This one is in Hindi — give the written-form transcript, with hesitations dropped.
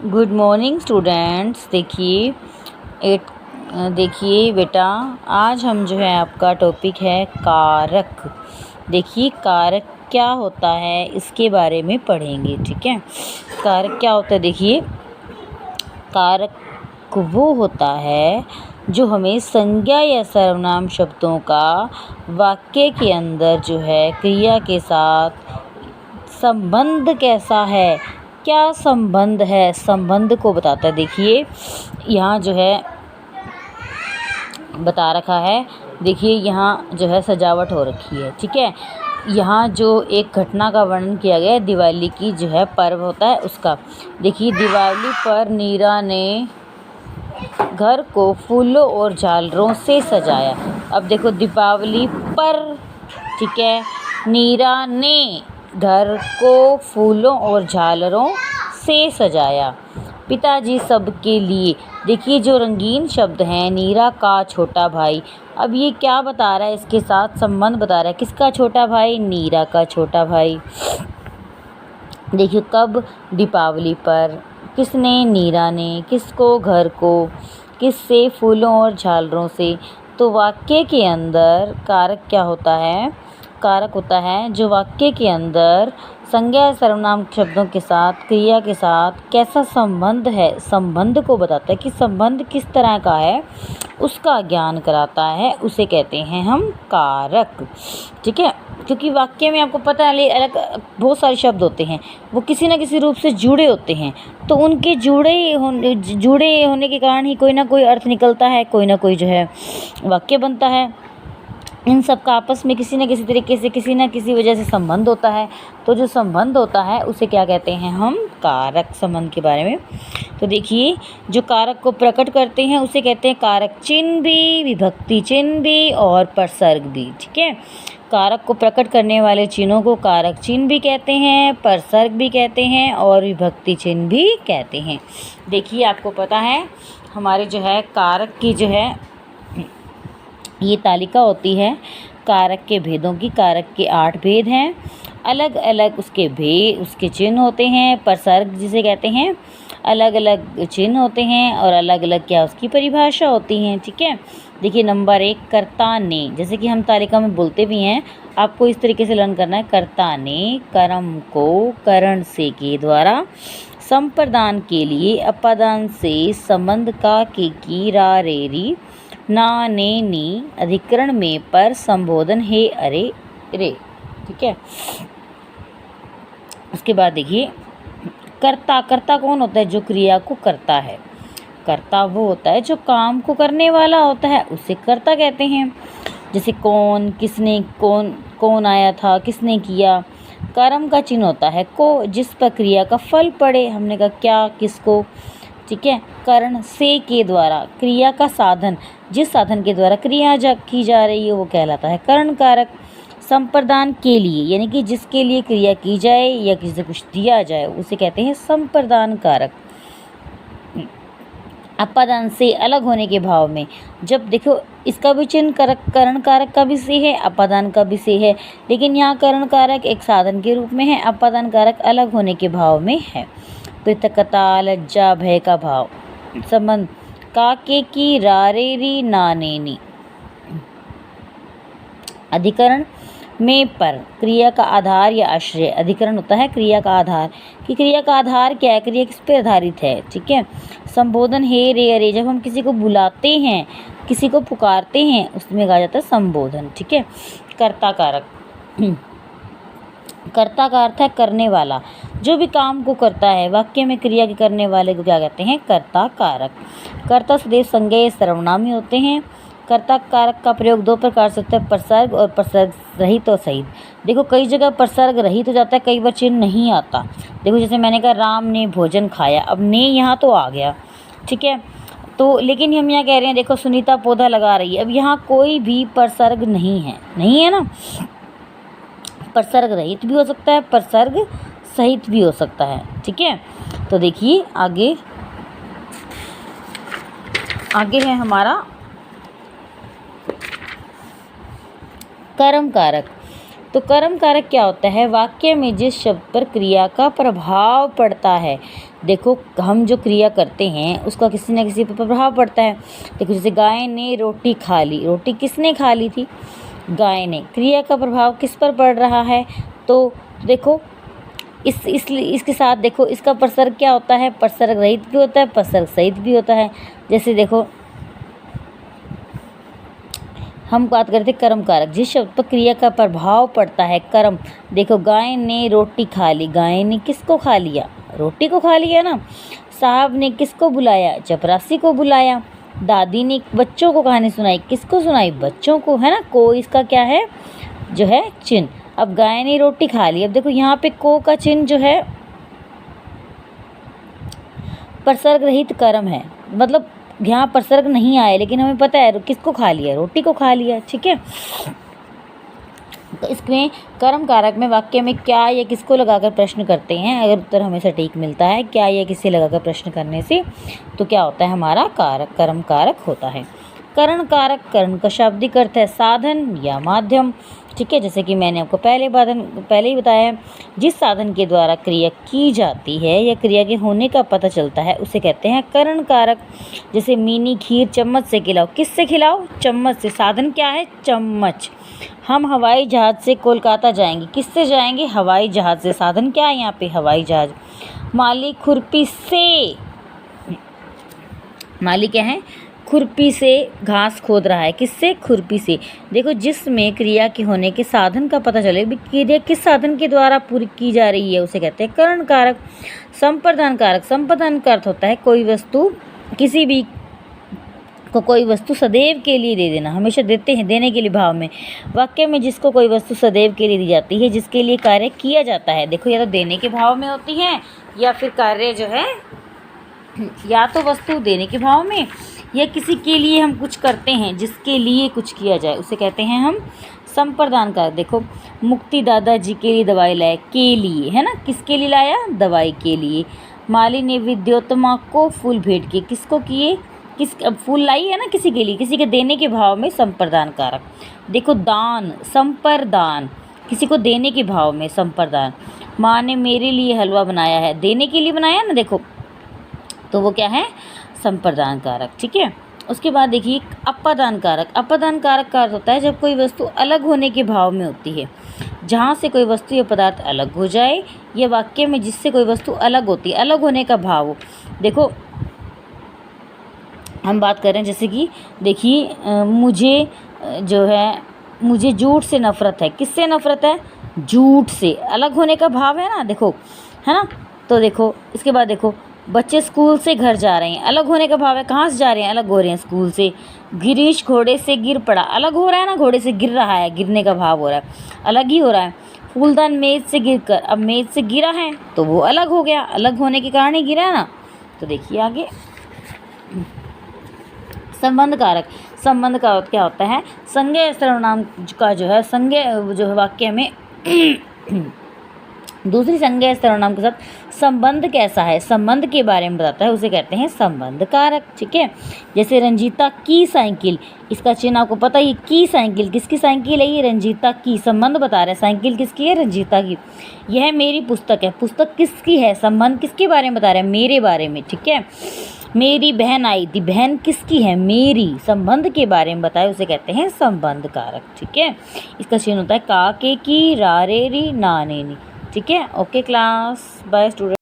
Good morning students. देखिए बेटा, आज हम जो है आपका टॉपिक है कारक। देखिए कारक क्या होता है इसके बारे में पढ़ेंगे। ठीक है, कारक क्या होता है। देखिए कारक वो होता है जो हमें संज्ञा या सर्वनाम शब्दों का वाक्य के अंदर जो है क्रिया के साथ संबंध कैसा है, क्या संबंध है, संबंध को बताता है। देखिए यहाँ जो है बता रखा है। देखिए यहाँ जो है सजावट हो रखी है। ठीक है, यहाँ जो एक घटना का वर्णन किया गया है, दिवाली की जो है पर्व होता है उसका। देखिए दिवाली पर नीरा ने घर को फूलों और झालरों से सजाया। अब देखो दीपावली पर, ठीक है, नीरा ने घर को फूलों और झालरों से सजाया। पिताजी सबके लिए। देखिए जो रंगीन शब्द हैं, नीरा का छोटा भाई। अब ये क्या बता रहा है, इसके साथ संबंध बता रहा है। किसका छोटा भाई? नीरा का छोटा भाई। देखिए कब? दीपावली पर। किसने? नीरा ने। किसको? घर को। किससे? फूलों और झालरों से। तो वाक्य के अंदर कारक क्या होता है? कारक होता है जो वाक्य के अंदर संज्ञा सर्वनाम शब्दों के साथ क्रिया के साथ कैसा संबंध है, संबंध को बताता है कि संबंध किस तरह का है, उसका ज्ञान कराता है, उसे कहते हैं हम कारक। ठीक है, क्योंकि वाक्य में आपको पता है अलग बहुत सारे शब्द होते हैं, वो किसी न किसी रूप से जुड़े होते हैं। तो उनके जुड़े होने के कारण ही कोई ना कोई अर्थ निकलता है, कोई ना कोई जो है वाक्य बनता है। इन सब का आपस में किसी न किसी तरीके से, किसी न किसी वजह से संबंध होता है। तो जो संबंध होता है उसे क्या कहते हैं हम? कारक। संबंध के बारे में तो देखिए जो कारक को प्रकट करते हैं उसे कहते हैं कारक चिन्ह भी, विभक्ति चिन्ह भी और प्रसर्ग भी। ठीक है, कारक को प्रकट करने वाले चिन्हों को कारक चिन्ह भी कहते हैं, प्रसर्ग भी कहते हैं और विभक्ति चिन्ह भी कहते हैं। देखिए आपको पता है हमारे जो है कारक की जो है ये तालिका होती है कारक के भेदों की। कारक के 8 भेद हैं, अलग अलग उसके चिन्ह होते हैं। प्रसर्ग जिसे कहते हैं, अलग अलग चिन्ह होते हैं और अलग अलग क्या उसकी परिभाषा होती है। ठीक है, देखिए नंबर 1 कर्ता ने। जैसे कि हम तालिका में बोलते भी हैं, आपको इस तरीके से लर्न करना है। कर्ता ने कर्म को करण से के द्वारा संप्रदान के लिए अपादान से संबंध का के की रा रे री ना ने नी अधिकरण में पर संबोधन हे अरे रे। ठीक है, उसके बाद देखिए कर्ता। कर्ता कौन होता है? जो क्रिया को करता है। कर्ता वो होता है जो काम को करने वाला होता है, उसे कर्ता कहते हैं। जैसे कौन, किसने, कौन आया था, किसने किया। कर्म का चिन्ह होता है को, जिस पर क्रिया का फल पड़े। हमने कहा क्या, किसको। ठीक है, करण से के द्वारा क्रिया का साधन, जिस साधन के द्वारा क्रिया की जा रही है वो कहलाता है करण कारक। संप्रदान के लिए, यानी कि जिसके लिए क्रिया की जाए या किसी से कुछ दिया जाए, उसे कहते हैं संप्रदान कारक। अपादान से अलग होने के भाव में, जब देखो इसका भी चिन्ह करण कारक का भी से है, अपादान का भी से है, लेकिन यहाँ करण कारक एक साधन के रूप में है, अपादान कारक अलग होने के भाव में है। पृथकता, लज्जा, भय का भाव। संबंध काके की रारे री नाने नी। अधिकरण में पर, क्रिया का आधार या आश्रय। अधिकरण होता है क्रिया का आधार, कि क्रिया का आधार क्या है, क्रिया किस पे आधारित है। ठीक है, संबोधन हे रे अरे, जब हम किसी को बुलाते हैं, किसी को पुकारते हैं, उसमें कहा जाता है संबोधन। ठीक है, कर्ता कारक। कर्ता का अर्थ है करने वाला, जो भी काम को करता है। वाक्य में क्रिया के करने वाले को क्या कहते हैं? कर्ता कारक। कर्ता सदैव संज्ञेय सर्वनामी होते हैं। कर्ता कारक का प्रयोग 2 प्रकार से होता है, प्रसर्ग और प्रसर्ग रहित और सहित। देखो कई जगह प्रसर्ग रहित हो जाता है, कई बार चिन्ह नहीं आता। देखो जैसे मैंने कहा राम ने भोजन खाया, अब ने यहाँ तो आ गया। ठीक है, तो लेकिन हम यहाँ कह रहे हैं देखो सुनीता पौधा लगा रही है, अब यहाँ कोई भी प्रसर्ग नहीं है ना। प्रसर्ग रहित भी हो सकता है, प्रसर्ग सहित भी हो सकता है। ठीक है, तो देखिए आगे है हमारा कर्म कारक। तो कर्म कारक क्या होता है? वाक्य में जिस शब्द पर क्रिया का प्रभाव पड़ता है। देखो हम जो क्रिया करते हैं उसका किसी न किसी पर प्रभाव पड़ता है। देखो जैसे गाय ने रोटी खा ली, रोटी किसने खा ली थी? गाय ने। क्रिया का प्रभाव किस पर पड़ रहा है? तो देखो इसके साथ देखो इसका प्रसर्ग क्या होता है? प्रसर्ग रहित भी होता है, प्रसर्ग सहित भी होता है। जैसे देखो हम बात करते कर्म कारक, जिस शब्द पर क्रिया का प्रभाव पड़ता है। कर्म, देखो गाय ने रोटी खा ली, गाय ने किसको खा लिया? रोटी को खा लिया ना। साहब ने किसको बुलाया? चपरासी को बुलाया। दादी ने बच्चों को कहानी सुनाई, किसको सुनाई? बच्चों को, है ना। को इसका क्या है? जो है चिन्ह। अब गाय ने रोटी खा ली, अब देखो यहाँ पे को का चिन्ह जो है प्रसर्ग रहित कर्म है, मतलब यहाँ प्रसर्ग नहीं आया, लेकिन हमें पता है किसको खा लिया? रोटी को खा लिया, ठीक है। तो इसमें कर्म कारक में वाक्य में क्या या किसको लगाकर प्रश्न करते हैं, अगर उत्तर हमें सटीक मिलता है क्या या किससे लगाकर प्रश्न करने से, तो क्या होता है? हमारा कारक कर्म कारक होता है। करण कारक, करण का शाब्दिक अर्थ है साधन या माध्यम, ठीक है। जैसे कि मैंने आपको पहले ही बताया है, जिस साधन के द्वारा क्रिया की जाती है या क्रिया के होने का पता चलता है उसे कहते हैं करण कारक। जैसे मीनी खीर चम्मच से खिलाओ, किससे खिलाओ? चम्मच से। साधन क्या है? चम्मच। हम हवाई जहाज से कोलकाता जाएंगे, किससे जाएंगे? हवाई जहाज से। साधन क्या है यहाँ पे? हवाई जहाज। माली खुरपी से, माली क्या है? खुरपी से घास खोद रहा है, किससे? खुरपी से। देखो जिसमें क्रिया के होने के साधन का पता चले, क्रिया किस साधन के द्वारा पूरी की जा रही है उसे कहते हैं करण कारक। संप्रदान कारक, संप्रदान का अर्थ होता है कोई वस्तु, किसी भी को कोई वस्तु सदैव के लिए दे देना, हमेशा देते हैं, देने के लिए भाव में। वाक्य में जिसको कोई वस्तु सदैव के लिए दी जाती है, जिसके लिए कार्य किया जाता है। देखो या तो देने के भाव में होती है या फिर कार्य जो है या तो वस्तु देने के भाव में या किसी के लिए हम कुछ करते हैं जिसके लिए कुछ किया जाए, उसे कहते हैं हम संप्रदान कारक। देखो मुक्ति दादाजी के लिए दवाई लाए, के लिए, है ना। किसके लिए लाया? दवाई के लिए। माली ने विद्योत्तमा को फूल भेंट किए, किसको किए? अब फूल लाई है ना किसी के लिए, किसी के देने के भाव में संप्रदान कारक। देखो दान, संप्रदान, किसी को देने के भाव में संप्रदान। माँ ने मेरे लिए हलवा बनाया है, देने के लिए बनाया ना, देखो तो वो क्या है? संप्रदान कारक, ठीक है। उसके बाद देखिए अपादान कारक। अपादान कारक का अर्थ होता है जब कोई वस्तु अलग होने के भाव में होती है, जहाँ से कोई वस्तु या पदार्थ अलग हो जाए, या वाक्य में जिससे कोई वस्तु अलग होती है, अलग होने का भाव हो। देखो हम बात करें जैसे कि देखिए मुझे जो है, मुझे झूठ से नफरत है, किससे नफरत है? झूठ से। अलग होने का भाव है ना, देखो, है ना। तो देखो इसके बाद देखो बच्चे स्कूल से घर जा रहे हैं, अलग होने का भाव है, कहाँ से जा रहे हैं? अलग हो रहे हैं स्कूल से। गिरीश घोड़े से गिर पड़ा, अलग हो रहा है ना, घोड़े से गिर रहा है, गिरने का भाव हो रहा है, अलग ही हो रहा है। फूलदान मेज से गिर कर, अब मेज से गिरा है तो वो अलग हो गया, अलग होने के कारण ही गिरा है ना। तो देखिए आगे संबंध कारक। संबंध का क्या होता है? संज्ञा सर्वनाम का जो है संज्ञा जो है वाक्य में दूसरी संज्ञा सर्वनाम के साथ संबंध कैसा है, संबंध के बारे में बताता है, उसे कहते हैं संबंध कारक, ठीक है। जैसे रंजीता की साइकिल, इसका चिन्ह आपको पता ही, की साइकिल, किसकी साइकिल है ये? रंजीता की। संबंध बता रहा है, साइकिल किसकी है? रंजीता की। यह मेरी पुस्तक है, पुस्तक किसकी है? संबंध किसके बारे में बता रहा है? मेरे बारे में, ठीक है। मेरी बहन आई थी, बहन किसकी है? मेरी। संबंध के बारे में बताए, उसे कहते हैं संबंध कारक, ठीक है। इसका चिन्ह होता है का, के, की, रा, रे, री, ना, ने, नी, ठीक है। Okay class, bye student.